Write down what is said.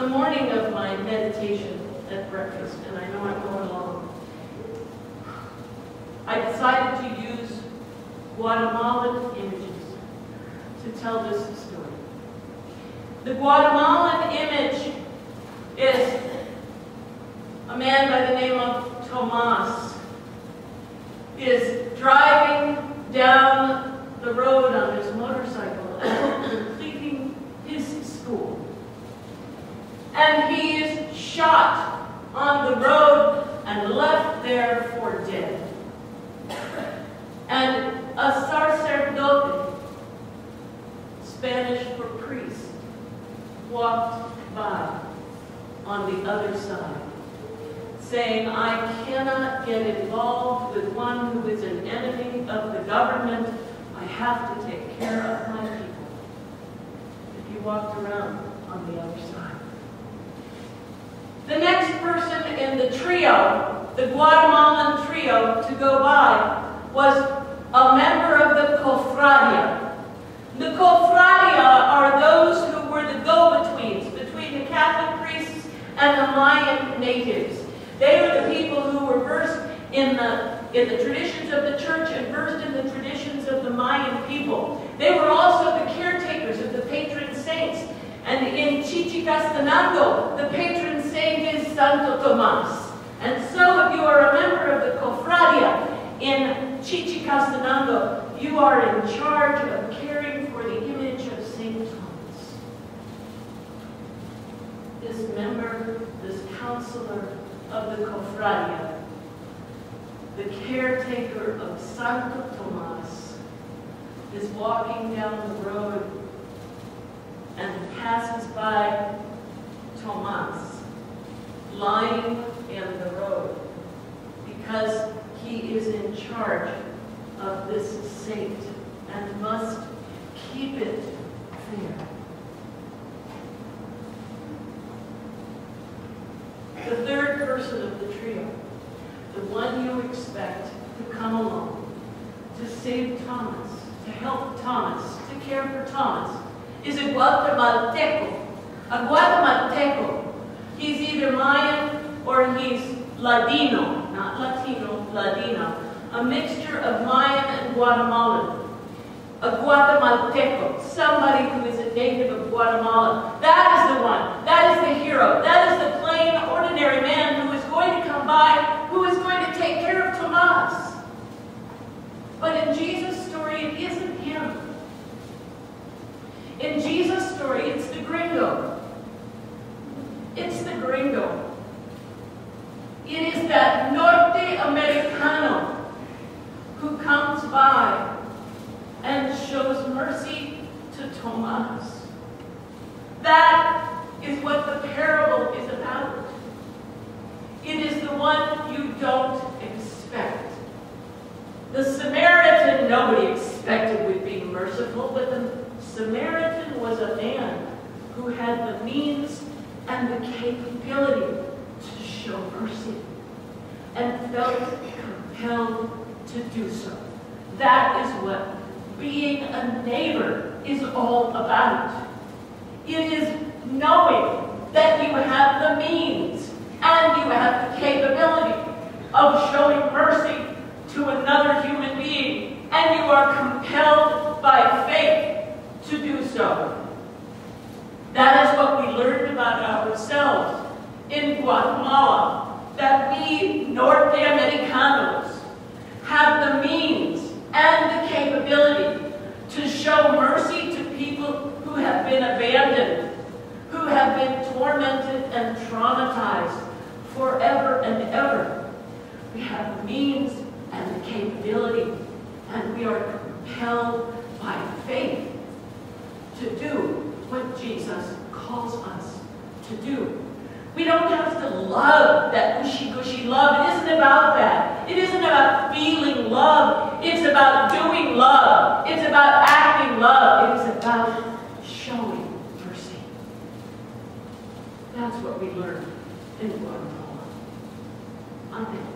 the morning of my meditation at breakfast, and I know I'm going long, I decided to use Guatemalan images to tell this story. The Guatemalan image is a man by the name of Tomas is driving down the road on his motorcycle and completing his school. And he is shot on the road and left there for dead. And a sacerdote, Spanish for priest, walked by on the other side, saying, I cannot get involved with one who is an enemy of the government. I have to take care of my people. If he walked around on the other side. The next person in the trio, the Guatemalan trio, to go by was a member of the Cofradia. The Cofradia are those who were the go-betweens between the Catholic priests and the Mayan natives. They were the people who were versed in the traditions of the church and versed in the traditions of the Mayan people. They were also the caretakers of the patron saints. And in Chichicastenango, the patron saint is Santo Tomas. And so if you are a member of the Cofradia in Chichicastenango, you are in charge of caring for the image of Saint Thomas. This member, this counselor of the Cofradia, the caretaker of Santo Tomas, is walking down the road and passes by Tomas, lying in the road, because he is in charge of this saint and must keep it fair. The third person of the trio, the one you expect to come along, to save Thomas, to help Thomas, to care for Thomas, is a Guatemalteco. A Guatemalteco. He's either Mayan or he's Ladino, not Latino, Ladino. A mixture of Mayan and Guatemalan. A Guatemalteco, somebody who is a native of Guatemala. That is the one. That is the hero. That is the plain, ordinary man who is going to come by, who is going to take care of Tomas. But in Jesus' story, it isn't him. In Jesus' story, it's the gringo. It's the gringo. It is that Norte Americano who comes by and shows mercy to Tomas. That is what the parable is about. It is the one you don't expect. The Samaritan, nobody expected would be merciful, but the Samaritan was a man who had the means and the capability to show mercy and felt compelled to do so. That is what being a neighbor is all about. It is knowing that you have the means and you have the capability of showing mercy to another human being, and you are compelled by faith to do so. That is what we learned about ourselves in Guatemala, that we Norte Americanos have the means and the capability to show mercy to people who have been abandoned, who have been tormented and traumatized forever and ever. We have the means and the capability, and we are compelled by faith to do what Jesus calls us to do. We don't have to love that gushy-gushy love. It isn't about that. It isn't about feeling love. It's about doing love. It's about acting love. It is about showing mercy. That's what we learned in Guatemala. Amen.